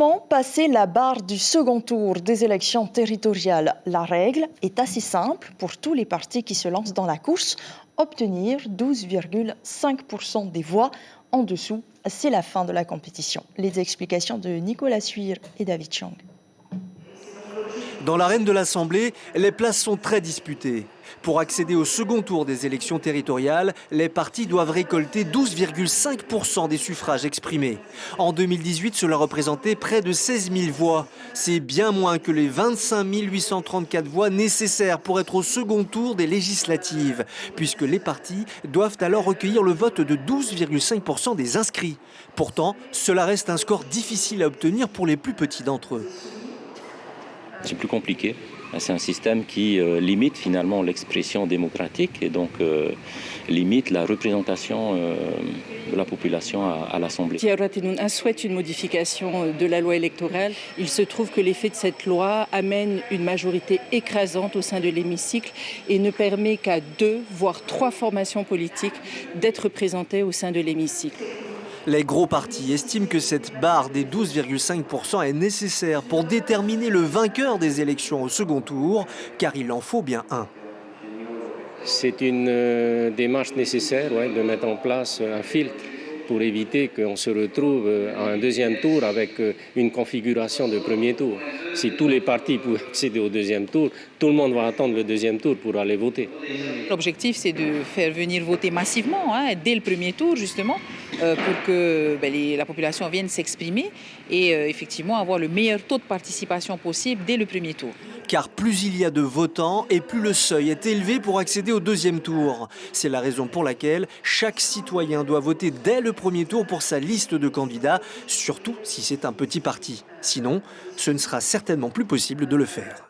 Comment passer la barre du second tour des élections territoriales? La règle est assez simple pour tous les partis qui se lancent dans la course. Obtenir 12,5% des voix. En dessous, c'est la fin de la compétition. Les explications de Nicolas Suire et David Chang. Dans l'arène de l'Assemblée, les places sont très disputées. Pour accéder au second tour des élections territoriales, les partis doivent récolter 12,5% des suffrages exprimés. En 2018, cela représentait près de 16 000 voix. C'est bien moins que les 25 834 voix nécessaires pour être au second tour des législatives, puisque les partis doivent alors recueillir le vote de 12,5% des inscrits. Pourtant, cela reste un score difficile à obtenir pour les plus petits d'entre eux. C'est plus compliqué. C'est un système qui limite finalement l'expression démocratique et donc limite la représentation de la population à l'Assemblée. Tiarat Tenoun souhaite une modification de la loi électorale. Il se trouve que l'effet de cette loi amène une majorité écrasante au sein de l'hémicycle et ne permet qu'à 2, voire 3 formations politiques d'être représentées au sein de l'hémicycle. Les gros partis estiment que cette barre des 12,5% est nécessaire pour déterminer le vainqueur des élections au second tour, car il en faut bien un. C'est une démarche nécessaire de mettre en place un filtre pour éviter qu'on se retrouve à un deuxième tour avec une configuration de premier tour. Si tous les partis pouvaient accéder au deuxième tour, tout le monde va attendre le deuxième tour pour aller voter. L'objectif, c'est de faire venir voter massivement, dès le premier tour, justement, pour que la population vienne s'exprimer et effectivement avoir le meilleur taux de participation possible dès le premier tour. Car plus il y a de votants et plus le seuil est élevé pour accéder au deuxième tour. C'est la raison pour laquelle chaque citoyen doit voter dès le premier tour pour sa liste de candidats, surtout si c'est un petit parti. Sinon, ce ne sera certainement plus possible de le faire.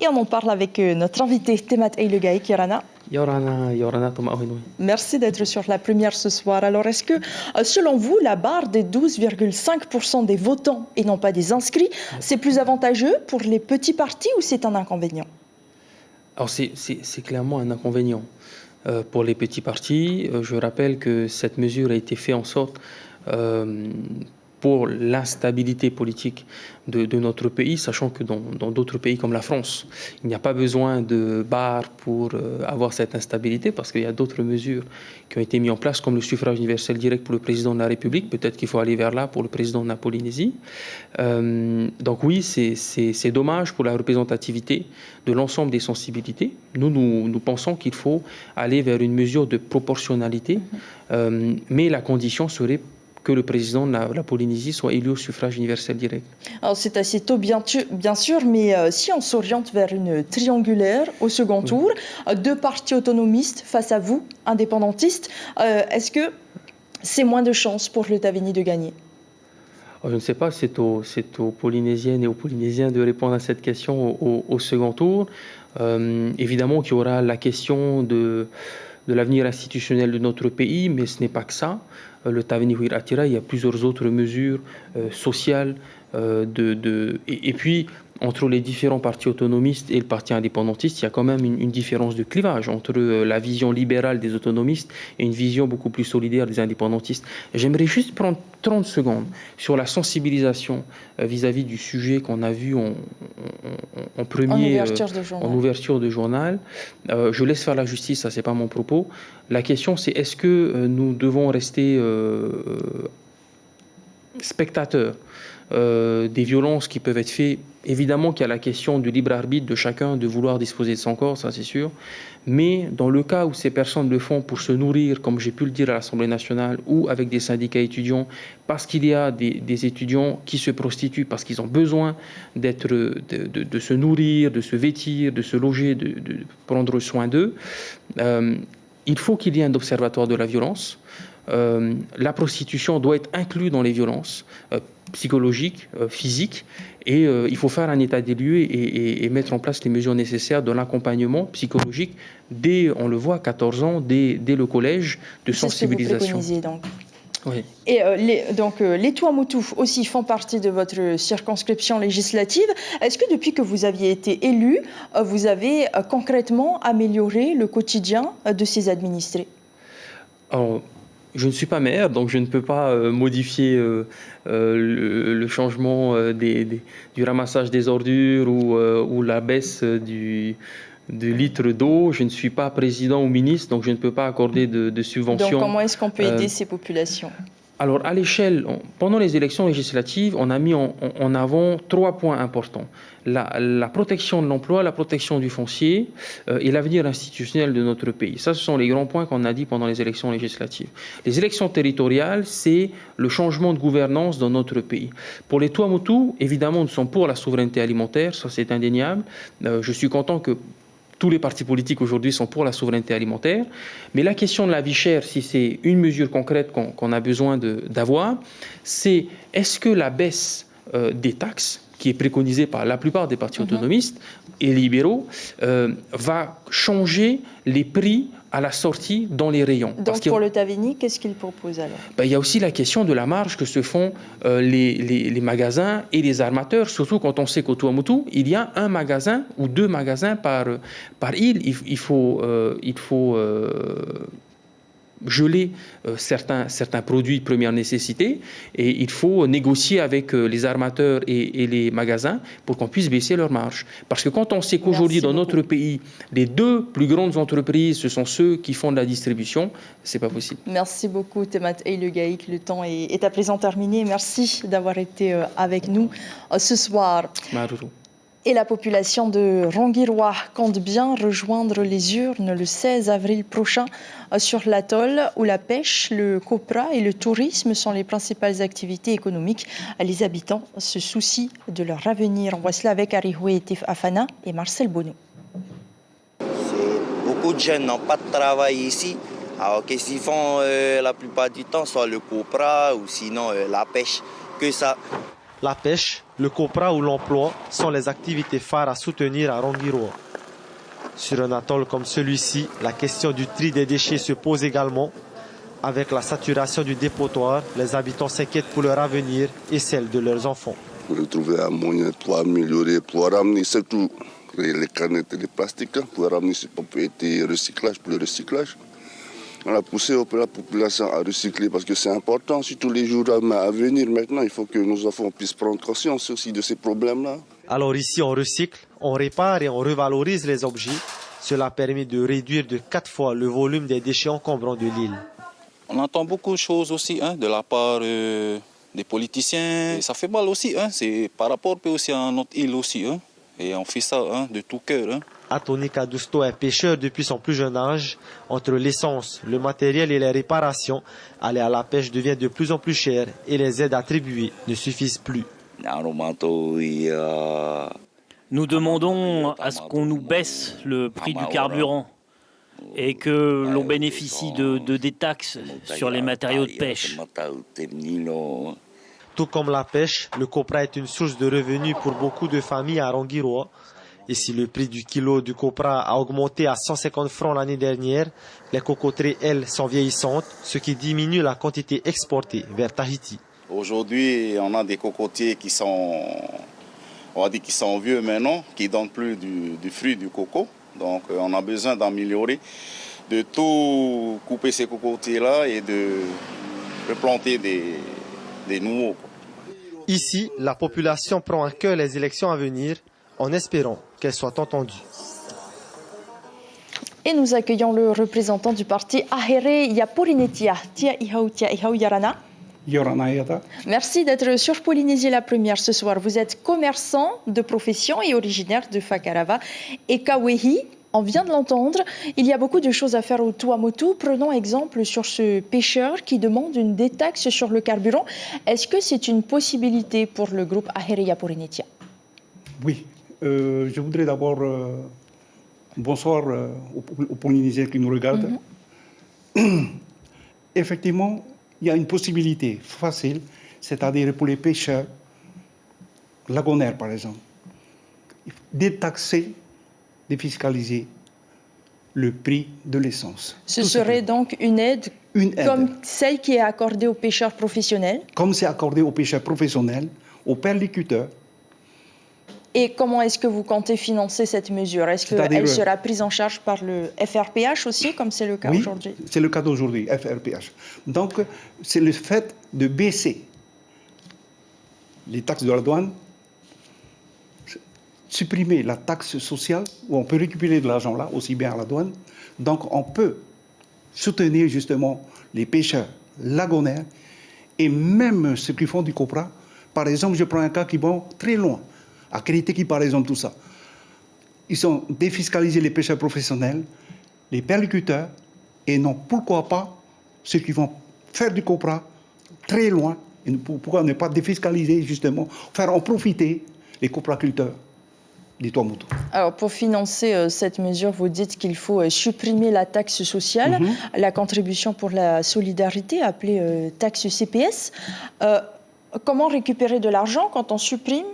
Et on en parle avec notre invité, Temat Eylegaï Kirana. Merci d'être sur la première ce soir. Alors, est-ce que, selon vous, la barre des 12,5% des votants et non pas des inscrits, c'est plus avantageux pour les petits partis ou c'est un inconvénient? Alors, c'est clairement un inconvénient. Pour les petits partis, je rappelle que cette mesure a été faite en sorte pour l'instabilité politique de notre pays, sachant que dans d'autres pays comme la France, il n'y a pas besoin de barre pour avoir cette instabilité, parce qu'il y a d'autres mesures qui ont été mises en place, comme le suffrage universel direct pour le président de la République. Peut-être qu'il faut aller vers là pour le président de la Polynésie. Donc oui, c'est dommage pour la représentativité de l'ensemble des sensibilités. Nous pensons qu'il faut aller vers une mesure de proportionnalité, mais la condition serait que le président de la Polynésie soit élu au suffrage universel direct. Alors c'est assez tôt, bien sûr, mais si on s'oriente vers une triangulaire au second tour, 2 partis autonomistes face à vous, indépendantistes, est-ce que c'est moins de chances pour le Taveni de gagner? Je ne sais pas, c'est aux Polynésiennes et aux Polynésiens de répondre à cette question au second tour. Évidemment qu'il y aura la question de l'avenir institutionnel de notre pays, mais ce n'est pas que ça. Le Taveni Huiratira, il y a plusieurs autres mesures sociales. Et puis, entre les différents partis autonomistes et le parti indépendantiste, il y a quand même une différence de clivage entre la vision libérale des autonomistes et une vision beaucoup plus solidaire des indépendantistes. J'aimerais juste prendre 30 secondes sur la sensibilisation vis-à-vis du sujet qu'on a vu en ouverture de journal. Je laisse faire la justice, ça c'est pas mon propos. La question c'est est-ce que nous devons rester spectateurs des violences qui peuvent être faites? Évidemment qu'il y a la question du libre arbitre de chacun de vouloir disposer de son corps, ça c'est sûr. Mais dans le cas où ces personnes le font pour se nourrir, comme j'ai pu le dire à l'Assemblée nationale, ou avec des syndicats étudiants, parce qu'il y a des étudiants qui se prostituent, parce qu'ils ont besoin de se nourrir, de se vêtir, de se loger, de prendre soin d'eux, il faut qu'il y ait un observatoire de la violence. La prostitution doit être inclue dans les violences psychologiques, physiques, et il faut faire un état des lieux et mettre en place les mesures nécessaires de l'accompagnement psychologique dès, on le voit, à 14 ans, dès le collège, de sensibilisation. C'est ce que vous préconisez, donc. Oui. Et les Tuamotu aussi font partie de votre circonscription législative. Est-ce que depuis que vous aviez été élu, vous avez concrètement amélioré le quotidien de ces administrés? Alors, Je ne suis pas maire, donc je ne peux pas modifier le changement du ramassage des ordures ou la baisse du litre d'eau. Je ne suis pas président ou ministre, donc je ne peux pas accorder de subventions. Donc comment est-ce qu'on peut aider ces populations? Alors, à l'échelle, pendant les élections législatives, on a mis en avant 3 points importants. La protection de l'emploi, la protection du foncier et l'avenir institutionnel de notre pays. Ça, ce sont les grands points qu'on a dit pendant les élections législatives. Les élections territoriales, c'est le changement de gouvernance dans notre pays. Pour les Tuamotu, évidemment, nous sommes pour la souveraineté alimentaire, ça c'est indéniable. Je suis content que tous les partis politiques aujourd'hui sont pour la souveraineté alimentaire. Mais la question de la vie chère, si c'est une mesure concrète qu'on a besoin d'avoir, c'est est-ce que la baisse des taxes, qui est préconisée par la plupart des partis autonomistes et libéraux, va changer les prix à la sortie dans les rayons. Donc pour le Tavini, qu'est-ce qu'il propose alors? Il y a aussi la question de la marge que se font les magasins et les armateurs, surtout quand on sait qu'au Tuamotu, il y a un magasin ou 2 magasins par île. Il faut geler certains produits de première nécessité et il faut négocier avec les armateurs et les magasins pour qu'on puisse baisser leurs marges. Parce que quand on sait qu'aujourd'hui dans notre pays, les 2 plus grandes entreprises, ce sont ceux qui font de la distribution, c'est pas possible. Merci beaucoup Temat Eylegaïk, le temps est à présent terminé. Merci d'avoir été avec nous ce soir. Et la population de Rongiroa compte bien rejoindre les urnes le 16 avril prochain sur l'atoll où la pêche, le copra et le tourisme sont les principales activités économiques. Les habitants se soucient de leur avenir. On voit cela avec Arihwe Afana et Marcel Bono. Beaucoup de jeunes n'ont pas de travail ici. Alors qu'est-ce qu'ils font la plupart du temps? Soit le copra ou sinon la pêche. Que ça. La pêche, le copra ou l'emploi sont les activités phares à soutenir à Rongiroa. Sur un atoll comme celui-ci, la question du tri des déchets se pose également. Avec la saturation du dépotoir, les habitants s'inquiètent pour leur avenir et celle de leurs enfants. Pour retrouver un moyen pour améliorer, pour ramener surtout les canettes de plastique, pour ramener ces propriétés recyclage pour le recyclage. On a poussé la population à recycler parce que c'est important, surtout les jours à venir maintenant. Il faut que nos enfants puissent prendre conscience aussi de ces problèmes-là. Alors ici, on recycle, on répare et on revalorise les objets. Cela permet de réduire de 4 fois le volume des déchets encombrants de l'île. On entend beaucoup de choses aussi de la part des politiciens. Et ça fait mal aussi, c'est par rapport aussi à notre île aussi. Et on fait ça de tout cœur. Atoni Kadusto est pêcheur depuis son plus jeune âge. Entre l'essence, le matériel et les réparations, aller à la pêche devient de plus en plus cher et les aides attribuées ne suffisent plus. Nous demandons à ce qu'on nous baisse le prix du carburant et que l'on bénéficie de des taxes sur les matériaux de pêche. Tout comme la pêche, le copra est une source de revenus pour beaucoup de familles à Rongiroa. Et si le prix du kilo du copra a augmenté à 150 francs l'année dernière, les cocoteries, elles, sont vieillissantes, ce qui diminue la quantité exportée vers Tahiti. Aujourd'hui, on a des cocotiers qui sont, on va dire, qui sont vieux maintenant, qui ne donnent plus du fruit du coco. Donc on a besoin d'améliorer, de tout couper ces cocotiers-là et de replanter des nouveaux. Ici, la population prend à cœur les élections à venir en espérant qu'elles soient entendues. Et nous accueillons le représentant du parti Ahere Yapurinetia, Tia Ihau Yarana. Merci d'être sur Polynésie la première ce soir. Vous êtes commerçant de profession et originaire de Fakarava et Kawehi. On vient de l'entendre, il y a beaucoup de choses à faire au Tuamotu. Prenons exemple sur ce pêcheur qui demande une détaxe sur le carburant. Est-ce que c'est une possibilité pour le groupe Ahere Yapurinetia? Oui, je voudrais d'abord bonsoir aux Polynésiens qui nous regardent. Effectivement, il y a une possibilité facile, c'est-à-dire pour les pêcheurs lagonaires par exemple, détaxer, défiscaliser le prix de l'essence. Ce serait donc une aide comme celle qui est accordée aux pêcheurs professionnels? Comme c'est accordé aux pêcheurs professionnels, aux perliculteurs Et comment est-ce que vous comptez financer cette mesure? Est-ce qu'elle sera prise en charge par le FRPH aussi, comme c'est le cas aujourd'hui? C'est le cas d'aujourd'hui, FRPH. Donc, c'est le fait de baisser les taxes de la douane, supprimer la taxe sociale, où on peut récupérer de l'argent là, aussi bien à la douane. Donc, on peut soutenir justement les pêcheurs lagonaires et même ceux qui font du copra. Par exemple, je prends un cas qui va très loin. À Kériteki, par exemple, tout ça. Ils ont défiscalisé les pêcheurs professionnels, les perliciculteurs, et non, pourquoi pas ceux qui vont faire du copra très loin. Et pourquoi ne pas défiscaliser, justement, faire en profiter les copraculteurs des Tuamotu. Alors, pour financer cette mesure, vous dites qu'il faut supprimer la taxe sociale, la contribution pour la solidarité, appelée taxe CPS. Comment récupérer de l'argent quand on supprime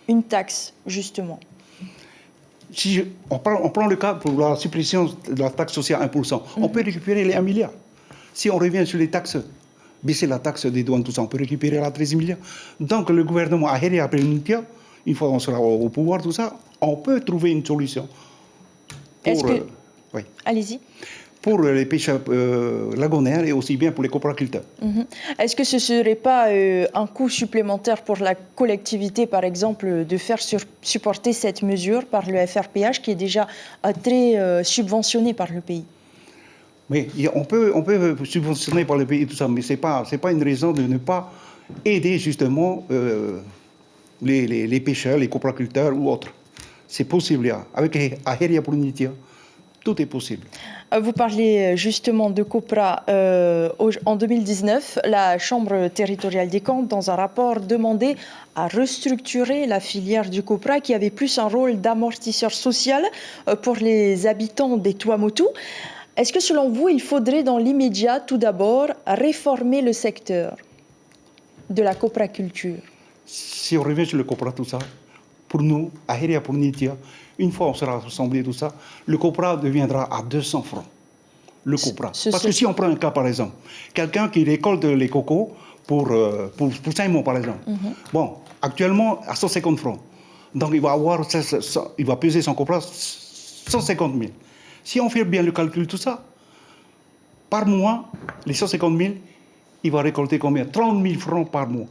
une taxe, justement? Si on prend le cas pour la suppression de la taxe sociale 1%, on peut récupérer les 1 milliard. Si on revient sur les taxes, baisser la taxe des douanes, tout ça, on peut récupérer la 13 milliards. Donc le gouvernement a hérité après Nutia, une fois qu'on sera au pouvoir, tout ça, on peut trouver une solution. Oui. Allez-y. Pour les pêcheurs lagonaires et aussi bien pour les copraculteurs. Est-ce que ce ne serait pas un coût supplémentaire pour la collectivité, par exemple, de faire supporter cette mesure par le FRPH qui est déjà très subventionné par le pays? Mais on peut subventionner par le pays tout ça, mais ce n'est pas une raison de ne pas aider justement les pêcheurs, les copraculteurs ou autres. C'est possible. Avec Aheria Prunitia, tout est possible. Vous parlez justement de copra. En 2019, la Chambre territoriale des comptes, dans un rapport, demandait à restructurer la filière du copra qui avait plus un rôle d'amortisseur social pour les habitants des Tuamotu. Est-ce que selon vous, il faudrait dans l'immédiat tout d'abord réformer le secteur de la copraculture? Si on revient sur le copra, tout ça, pour nous, à Heria Prunitia, une fois on sera rassemblé tout ça, le copra deviendra à 200 francs. Le copra. Parce que si on prend un cas, par exemple, quelqu'un qui récolte les cocos pour Saint-Mon, par exemple. Bon, actuellement, à 150 francs. Donc, il va peser son copra 150 000. Si on fait bien le calcul, tout ça, par mois, les 150 000, il va récolter combien? 30 000 francs par mois.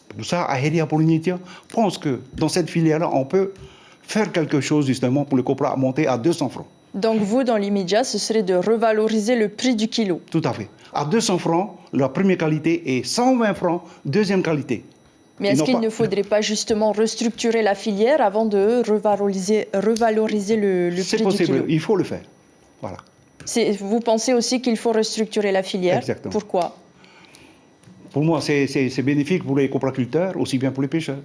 Pour ça, Aheria Polynésia pense que dans cette filière-là, on peut faire quelque chose justement pour le copra monter à 200 francs. Donc vous, dans l'immédiat, ce serait de revaloriser le prix du kilo? Tout à fait. À 200 francs, la première qualité, et 120 francs, deuxième qualité. Mais est-ce qu'il ne faudrait pas justement restructurer la filière avant de revaloriser le prix du kilo? C'est possible, il faut le faire. Voilà. Vous pensez aussi qu'il faut restructurer la filière? Exactement. Pourquoi? Pour moi, c'est bénéfique pour les copraculteurs, aussi bien pour les pêcheurs.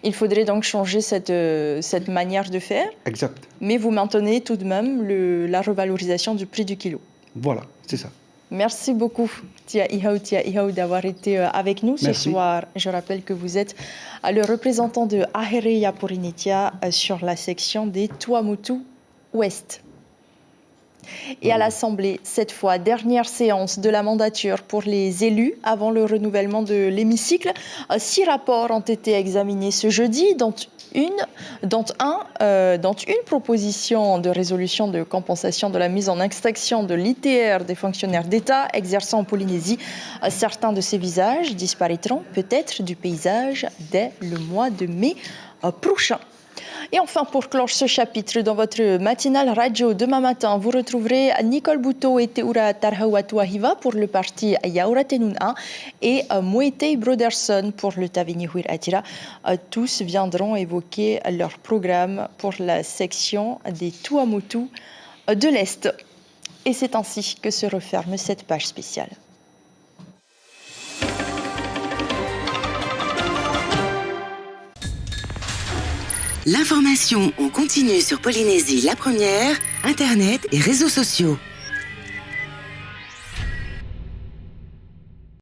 Il faudrait donc changer cette manière de faire. Exact. Mais vous maintenez tout de même la revalorisation du prix du kilo. Voilà, c'est ça. Merci beaucoup, Tia Ihau, d'avoir été avec nous ce soir. Je rappelle que vous êtes le représentant de Aheria Polynésia sur la section des Tuamotu Ouest. Et à l'Assemblée, cette fois, dernière séance de la mandature pour les élus avant le renouvellement de l'hémicycle. 6 rapports ont été examinés ce jeudi, dont une proposition de résolution de compensation de la mise en extinction de l'ITR des fonctionnaires d'État exerçant en Polynésie. Certains de ces visages disparaîtront peut-être du paysage dès le mois de mai prochain. Et enfin, pour clore ce chapitre, dans votre matinale radio demain matin, vous retrouverez Nicole Bouto et Teura Tarhawatuahiva pour le parti Yaura Tenuna et Moetei Broderson pour le Tavinihuir Atira. Tous viendront évoquer leur programme pour la section des Tuamotu de l'Est. Et c'est ainsi que se referme cette page spéciale. L'information en continu sur Polynésie la première, Internet et réseaux sociaux.